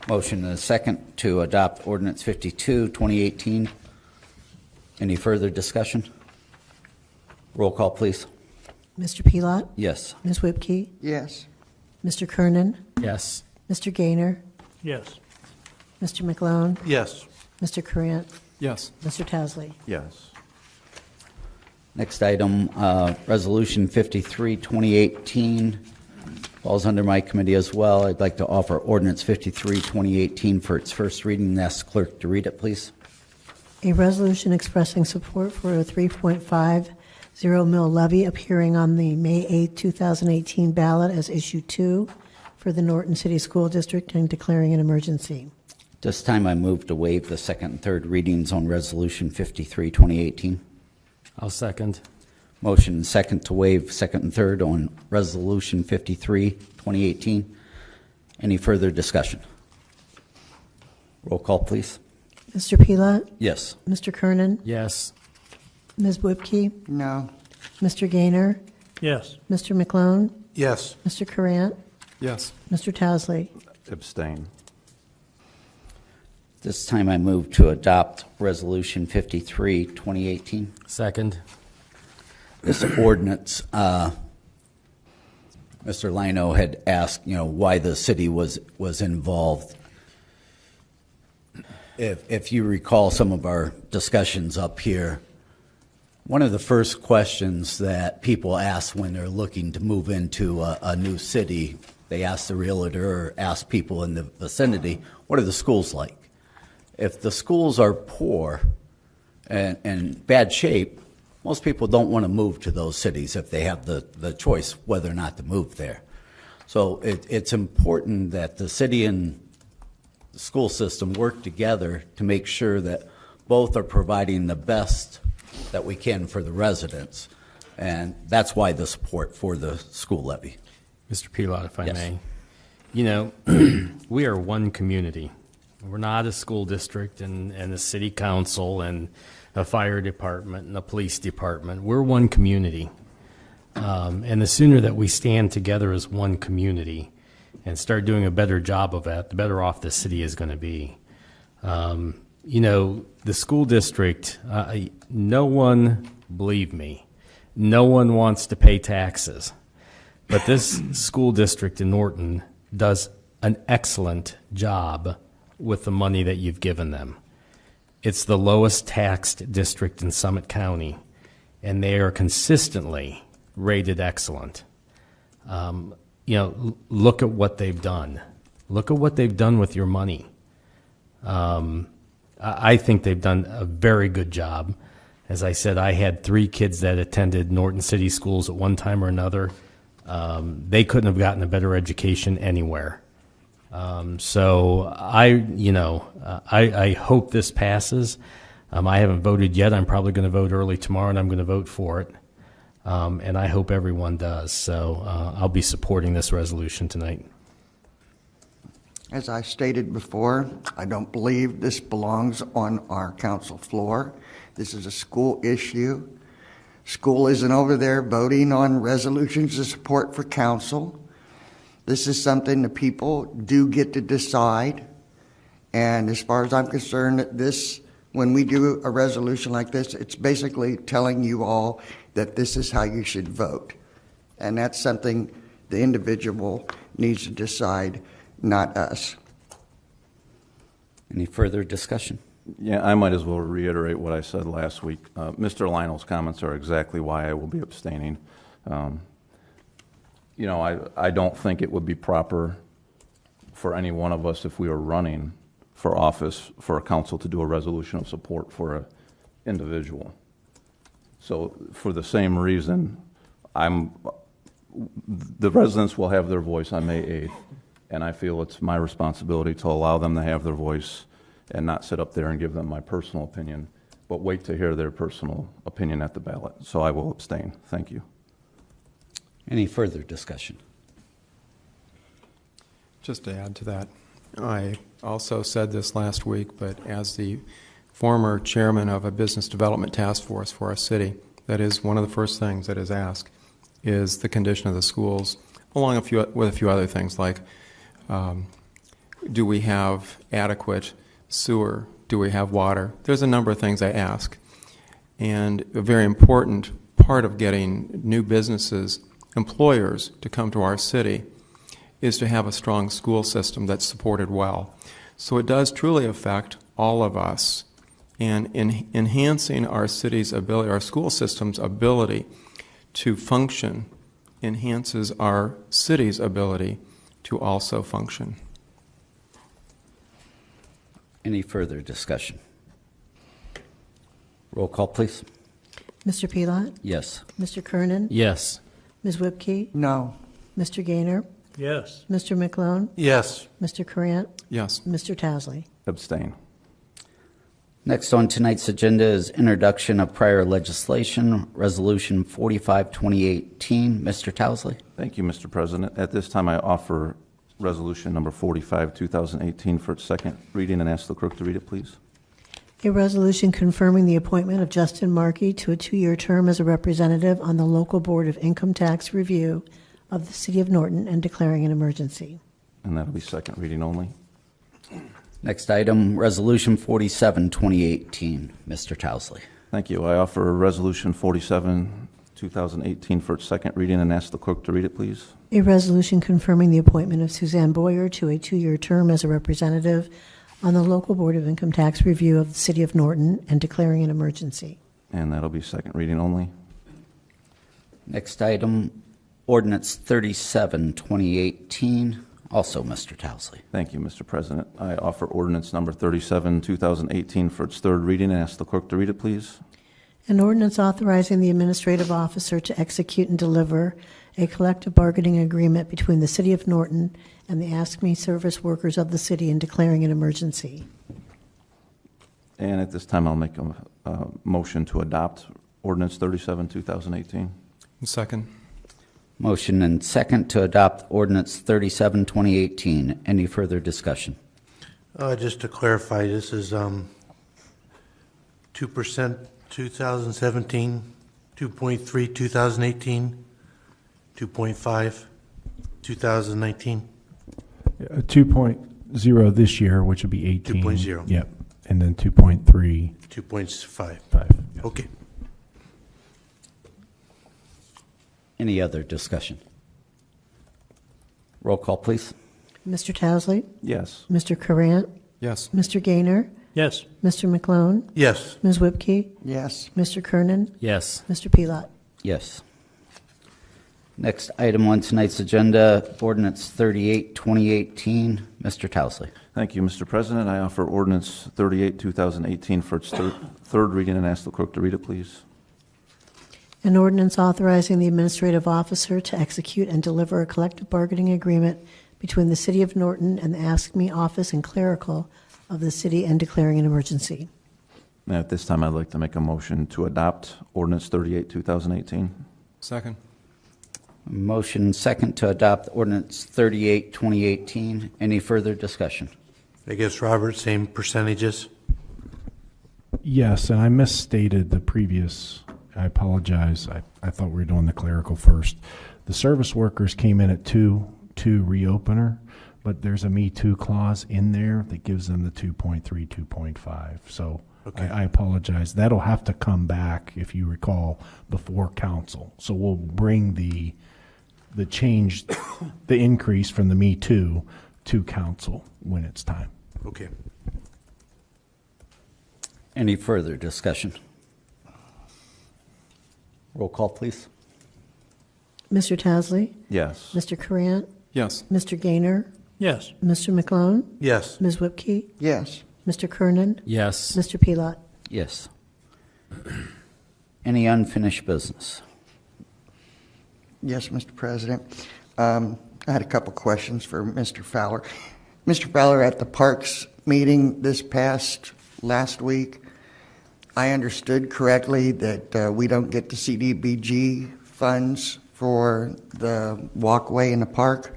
[SPEAKER 1] Motion and a second to adopt ordinance 52, 2018. Any further discussion? Roll call, please.
[SPEAKER 3] Mr. Pelot?
[SPEAKER 1] Yes.
[SPEAKER 3] Ms. Whipke?
[SPEAKER 11] Yes.
[SPEAKER 3] Mr. Kernan?
[SPEAKER 2] Yes.
[SPEAKER 3] Mr. Gaynor?
[SPEAKER 10] Yes.
[SPEAKER 3] Mr. McLone?
[SPEAKER 11] Yes.
[SPEAKER 3] Mr. Courant?
[SPEAKER 4] Yes.
[SPEAKER 3] Mr. Towesley?
[SPEAKER 8] Yes.
[SPEAKER 1] Next item, Resolution 53, 2018, falls under my committee as well. I'd like to offer Ordinance 53, 2018 for its first reading and ask the clerk to read it, please.
[SPEAKER 3] A resolution expressing support for a 3.50 mil levy appearing on the May 8, 2018 ballot as Issue 2 for the Norton City School District and declaring an emergency.
[SPEAKER 1] This time I move to waive the second and third readings on Resolution 53, 2018.
[SPEAKER 2] I'll second.
[SPEAKER 1] Motion and second to waive second and third on Resolution 53, 2018. Any further discussion? Roll call, please.
[SPEAKER 3] Mr. Pelot?
[SPEAKER 1] Yes.
[SPEAKER 3] Mr. Kernan?
[SPEAKER 2] Yes.
[SPEAKER 3] Ms. Whipke?
[SPEAKER 11] No.
[SPEAKER 3] Mr. Gaynor?
[SPEAKER 10] Yes.
[SPEAKER 3] Mr. McLone?
[SPEAKER 11] Yes.
[SPEAKER 3] Mr. Courant?
[SPEAKER 4] Yes.
[SPEAKER 3] Mr. Towesley?
[SPEAKER 8] Abstain.
[SPEAKER 1] This time I move to adopt Resolution 53, 2018.
[SPEAKER 2] Second.
[SPEAKER 1] This ordinance, Mr. Lino had asked, why the city was involved. If you recall some of our discussions up here, one of the first questions that people ask when they're looking to move into a new city, they ask the realtor or ask people in the vicinity, what are the schools like? If the schools are poor and bad shape, most people don't want to move to those cities if they have the choice whether or not to move there. So it's important that the city and the school system work together to make sure that both are providing the best that we can for the residents. And that's why the support for the school levy.
[SPEAKER 2] Mr. Pelot, if I
[SPEAKER 1] Yes.
[SPEAKER 2] may. We are one community. We're not a school district and a city council and a fire department and a police department. We're one community. And the sooner that we stand together as one community and start doing a better job of that, the better off the city is going to be. The school district, no one, believe me, no one wants to pay taxes. But this school district in Norton does an excellent job with the money that you've given them. It's the lowest taxed district in Summit County, and they are consistently rated excellent. Look at what they've done. Look at what they've done with your money. I think they've done a very good job. As I said, I had 3 kids that attended Norton City Schools at one time or another. They couldn't have gotten a better education anywhere. So I hope this passes. I haven't voted yet. I'm probably going to vote early tomorrow, and I'm going to vote for it. And I hope everyone does. So I'll be supporting this resolution tonight.
[SPEAKER 11] As I stated before, I don't believe this belongs on our council floor. This is a school issue. School isn't over there voting on resolutions of support for council. This is something the people do get to decide. And as far as I'm concerned, when we do a resolution like this, it's basically telling you all that this is how you should vote. And that's something the individual needs to decide, not us.
[SPEAKER 1] Any further discussion?
[SPEAKER 8] Yeah, I might as well reiterate what I said last week. Mr. Lionel's comments are exactly why I will be abstaining. I don't think it would be proper for any one of us, if we were running for office, for a council to do a resolution of support for an individual. So for the same reason, the residents will have their voice on May 8th, and I feel it's my responsibility to allow them to have their voice and not sit up there and give them my personal opinion, but wait to hear their personal opinion at the ballot. So I will abstain. Thank you.
[SPEAKER 1] Any further discussion?
[SPEAKER 4] Just to add to that, I also said this last week, but as the former chairman of a business development task force for our city, that is one of the first things that is asked is the condition of the schools, along with a few other things like do we have adequate sewer? Do we have water? There's a number of things I ask. And a very important part of getting new businesses, employers to come to our city is to have a strong school system that's supported well. So it does truly affect all of us. And in enhancing our city's ability, our school system's ability to function enhances our city's ability to also function.
[SPEAKER 1] Any further discussion? Roll call, please.
[SPEAKER 3] Mr. Pelot?
[SPEAKER 1] Yes.
[SPEAKER 3] Mr. Kernan?
[SPEAKER 2] Yes.
[SPEAKER 3] Ms. Whipke?
[SPEAKER 11] No.
[SPEAKER 3] Mr. Gaynor?
[SPEAKER 2] Yes.
[SPEAKER 3] Mr. McClone?
[SPEAKER 2] Yes.
[SPEAKER 3] Mr. Courant?
[SPEAKER 4] Yes.
[SPEAKER 3] Mr. Towesley?
[SPEAKER 12] Abstain.
[SPEAKER 1] Next on tonight's agenda is introduction of prior legislation, Resolution 45, 2018. Mr. Towesley.
[SPEAKER 12] Thank you, Mr. President. At this time, I offer Resolution number 45, 2018 for its second reading and ask the clerk to read it, please.
[SPEAKER 3] A resolution confirming the appointment of Justin Markey to a 2-year term as a representative on the Local Board of Income Tax Review of the City of Norton and declaring an emergency.
[SPEAKER 12] And that'll be second reading only.
[SPEAKER 1] Next item, Resolution 47, 2018. Mr. Towesley.
[SPEAKER 12] Thank you. I offer Resolution 47, 2018 for its second reading and ask the clerk to read it, please.
[SPEAKER 3] A resolution confirming the appointment of Suzanne Boyer to a 2-year term as a representative on the Local Board of Income Tax Review of the City of Norton and declaring an emergency.
[SPEAKER 12] And that'll be second reading only.
[SPEAKER 1] Next item, Ordinance 37, 2018. Also, Mr. Towesley.
[SPEAKER 12] Thank you, Mr. President. I offer Ordinance number 37, 2018 for its third reading and ask the clerk to read it, please.
[SPEAKER 3] An ordinance authorizing the administrative officer to execute and deliver a collective bargaining agreement between the City of Norton and the Ask Me service workers of the city and declaring an emergency.
[SPEAKER 12] And at this time, I'll make a motion to adopt Ordinance 37, 2018.
[SPEAKER 4] Second.
[SPEAKER 1] Motion and second to adopt Ordinance 37, 2018. Any further discussion?
[SPEAKER 13] Just to clarify, this is 2% 2017, 2.3 2018, 2.5 2019.
[SPEAKER 8] 2.0 this year, which would be 18.
[SPEAKER 13] 2.0.
[SPEAKER 8] Yep. And then 2.3.
[SPEAKER 13] 2.5.
[SPEAKER 8] 5.
[SPEAKER 13] Okay.
[SPEAKER 1] Any other discussion? Roll call, please.
[SPEAKER 3] Mr. Towesley?
[SPEAKER 12] Yes.
[SPEAKER 3] Mr. Courant?
[SPEAKER 4] Yes.
[SPEAKER 3] Mr. Gaynor?
[SPEAKER 2] Yes.
[SPEAKER 3] Mr. McClone?
[SPEAKER 13] Yes.
[SPEAKER 3] Ms. Whipke?
[SPEAKER 11] Yes.
[SPEAKER 3] Mr. Kernan?
[SPEAKER 2] Yes.
[SPEAKER 3] Mr. Pelot?
[SPEAKER 1] Yes. Next item on tonight's agenda, Ordinance 38, 2018. Mr. Towesley.
[SPEAKER 12] Thank you, Mr. President. I offer Ordinance 38, 2018 for its third reading and ask the clerk to read it, please.
[SPEAKER 3] An ordinance authorizing the administrative officer to execute and deliver a collective bargaining agreement between the City of Norton and the Ask Me office and clerical of the city and declaring an emergency.
[SPEAKER 12] At this time, I'd like to make a motion to adopt Ordinance 38, 2018.
[SPEAKER 4] Second.
[SPEAKER 1] Motion second to adopt Ordinance 38, 2018. Any further discussion?
[SPEAKER 13] I guess, Robert, same percentages?
[SPEAKER 8] Yes, and I misstated the previous. I apologize. I thought we were doing the clerical first. The service workers came in at 2 reopener, but there's a Me Too clause in there that gives them the 2.3, 2.5. So
[SPEAKER 13] Okay.
[SPEAKER 8] I apologize. That'll have to come back, if you recall, before council. So we'll bring the change, the increase from the Me Too to council when it's time.
[SPEAKER 13] Okay.
[SPEAKER 1] Any further discussion? Roll call, please.
[SPEAKER 3] Mr. Towesley?
[SPEAKER 12] Yes.
[SPEAKER 3] Mr. Courant?
[SPEAKER 4] Yes.
[SPEAKER 3] Mr. Gaynor?
[SPEAKER 2] Yes.
[SPEAKER 3] Mr. McClone?
[SPEAKER 13] Yes.
[SPEAKER 3] Ms. Whipke?
[SPEAKER 11] Yes.
[SPEAKER 3] Mr. Kernan?
[SPEAKER 2] Yes.
[SPEAKER 3] Mr. Pelot?
[SPEAKER 1] Yes. Any unfinished business?
[SPEAKER 11] Yes, Mr. President. I had a couple questions for Mr. Fowler. Mr. Fowler, at the Parks meeting this past last week, I understood correctly that we don't get the CDBG funds for the walkway in the park?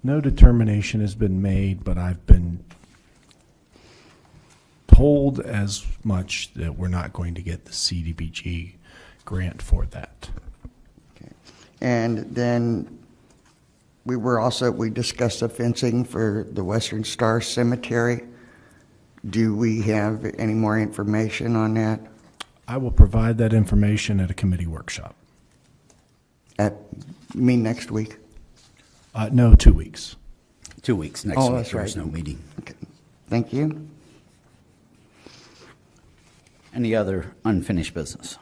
[SPEAKER 8] No determination has been made, but I've been told as much that we're not going to get the CDBG grant for that.
[SPEAKER 11] Okay. And then we discussed the fencing for the Western Star Cemetery. Do we have any more information on that?
[SPEAKER 8] I will provide that information at a committee workshop.
[SPEAKER 11] You mean next week?
[SPEAKER 8] No, 2 weeks.
[SPEAKER 1] 2 weeks next
[SPEAKER 11] Oh,
[SPEAKER 1] week.
[SPEAKER 11] that's
[SPEAKER 1] There's
[SPEAKER 11] right.
[SPEAKER 1] no meeting.
[SPEAKER 11] Okay. Thank you.
[SPEAKER 1] Any other unfinished business?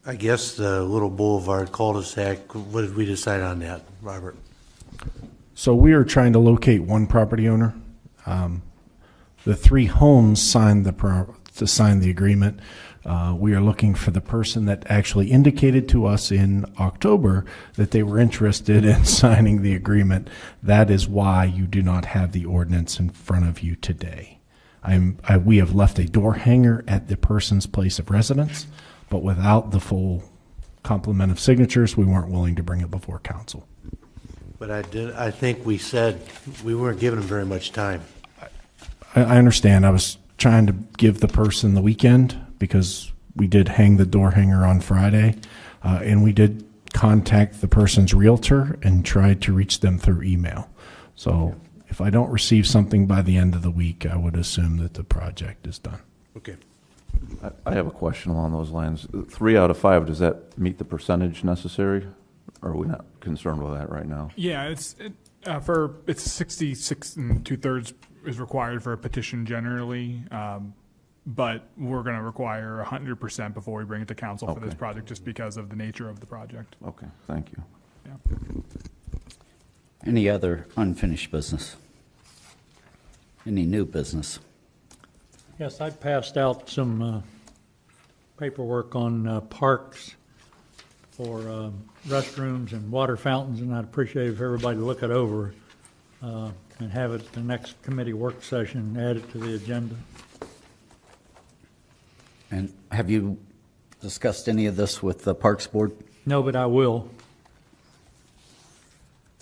[SPEAKER 13] I guess the little boulevard cul-de-sac, what did we decide on that, Robert?
[SPEAKER 8] So we are trying to locate one property owner. The 3 homes signed to sign the agreement. We are looking for the person that actually indicated to us in October that they were interested in signing the agreement. That is why you do not have the ordinance in front of you today. We have left a door hanger at the person's place of residence, but without the full complement of signatures, we weren't willing to bring it before council.
[SPEAKER 13] But I think we said we weren't giving them very much time.
[SPEAKER 8] I understand. I was trying to give the person the weekend because we did hang the door hanger on Friday, and we did contact the person's realtor and tried to reach them through email. So if I don't receive something by the end of the week, I would assume that the project is done.
[SPEAKER 13] Okay.
[SPEAKER 12] I have a question along those lines. 3 out of 5, does that meet the percentage necessary? Or are we not concerned with that right now?
[SPEAKER 10] Yeah, it's 66 2/3 is required for a petition generally, but we're going to require 100% before we bring it to council for this
[SPEAKER 12] Okay.
[SPEAKER 10] project, just because of the nature of the project.
[SPEAKER 12] Okay, thank you.
[SPEAKER 10] Yeah.
[SPEAKER 1] Any other unfinished business? Any new business?
[SPEAKER 14] Yes, I passed out some paperwork on parks for restrooms and water fountains, and I'd appreciate if everybody look it over and have it at the next committee work session, add it to the agenda.
[SPEAKER 1] And have you discussed any of this with the Parks Board?
[SPEAKER 14] No, but I will.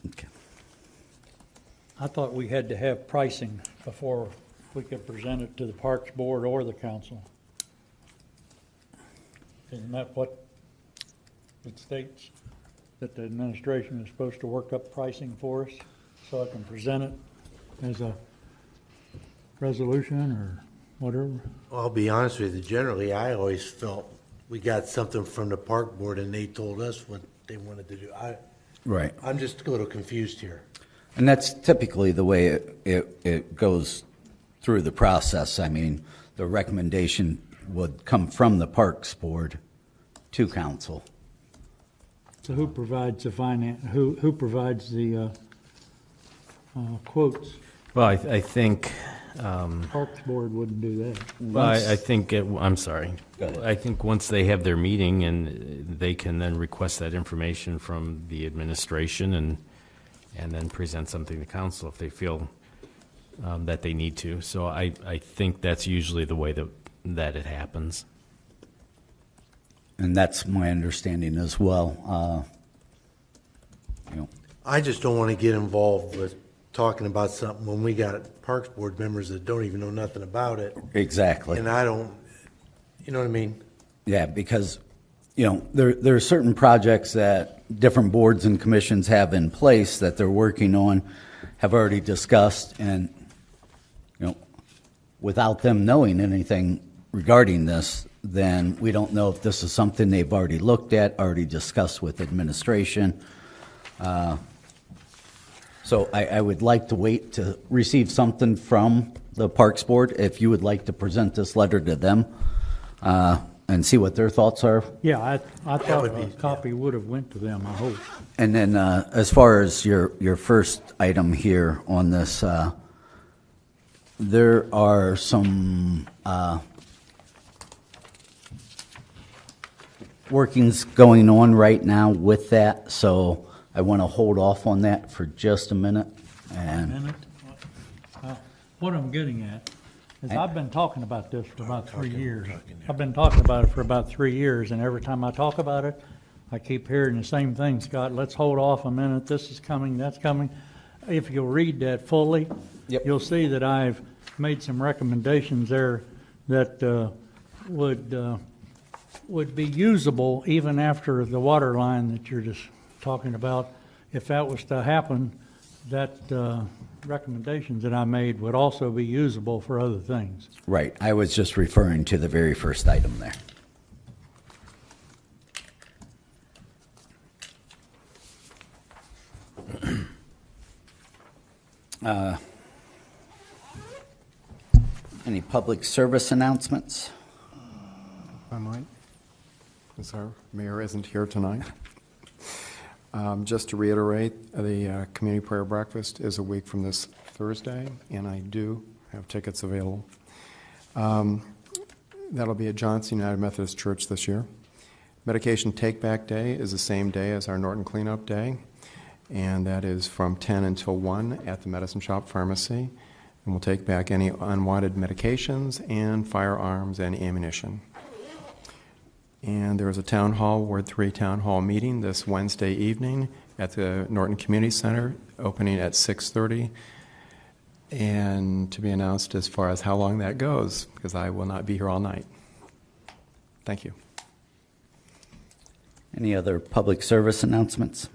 [SPEAKER 1] Okay.
[SPEAKER 14] I thought we had to have pricing before we could present it to the Parks Board or the council. Isn't that what it states? That the administration is supposed to work up pricing for us so I can present it as a resolution or whatever?
[SPEAKER 13] I'll be honest with you, generally, I always felt we got something from the park board and they told us what they wanted to do.
[SPEAKER 1] Right.
[SPEAKER 13] I'm just a little confused here.
[SPEAKER 1] And that's typically the way it goes through the process. I mean, the recommendation would come from the Parks Board to council.
[SPEAKER 14] So who provides the finance, who provides the quotes?
[SPEAKER 2] Well, I think,
[SPEAKER 14] Parks Board wouldn't do that.
[SPEAKER 2] well, I think, I'm sorry.
[SPEAKER 1] Go ahead.
[SPEAKER 2] I think once they have their meeting and they can then request that information from the administration and then present something to council if they feel that they need to. So I think that's usually the way that it happens.
[SPEAKER 1] And that's my understanding as well.
[SPEAKER 13] I just don't want to get involved with talking about something when we got Parks Board members that don't even know nothing about it.
[SPEAKER 1] Exactly.
[SPEAKER 13] And I don't, you know what I mean?
[SPEAKER 1] Yeah, because, there are certain projects that different boards and commissions have in place that they're working on, have already discussed, and, without them knowing anything regarding this, then we don't know if this is something they've already looked at, already discussed with administration. So I would like to wait to receive something from the Parks Board, if you would like to present this letter to them, and see what their thoughts are.
[SPEAKER 14] Yeah, I thought
[SPEAKER 13] would be-
[SPEAKER 14] a copy would have went to them, I hope.
[SPEAKER 1] And then as far as your first item here on this, there are some workings going on right now with that, so I want to hold off on that for just a minute. And
[SPEAKER 14] What I'm getting at is I've been talking about this for about 3 years. I've been talking about it for about 3 years, and every time I talk about it, I keep hearing the same thing, Scott, let's hold off a minute, this is coming, that's coming. If you'll read that fully,
[SPEAKER 1] Yep.
[SPEAKER 14] you'll see that I've made some recommendations there that would be usable even after the water line that you're just talking about. If that was to happen, that recommendations that I made would also be usable for other things.
[SPEAKER 1] Right, I was just referring to the very first item there. Any public service announcements?
[SPEAKER 4] If I might, since our mayor isn't here tonight. Just to reiterate, the community prayer breakfast is a week from this Thursday, and I do have tickets available. That'll be at Johnson United Methodist Church this year. Medication Take-Back Day is the same day as our Norton Cleanup Day, and that is from 10 until 1 at the Medicine Shop Pharmacy. And we'll take back any unwanted medications and firearms and ammunition. And there is a Town Hall, Ward 3 Town Hall meeting this Wednesday evening at the Norton Community Center, opening at 6:30. And to be announced as far as how long that goes, because I will not be here all night. Thank you.
[SPEAKER 1] Any other public service announcements?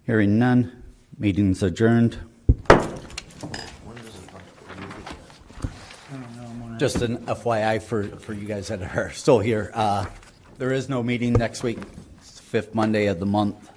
[SPEAKER 1] Hearing none, meeting's adjourned. Just an FYI for you guys that are still here, there is no meeting next week. It's the 5th Monday of the month.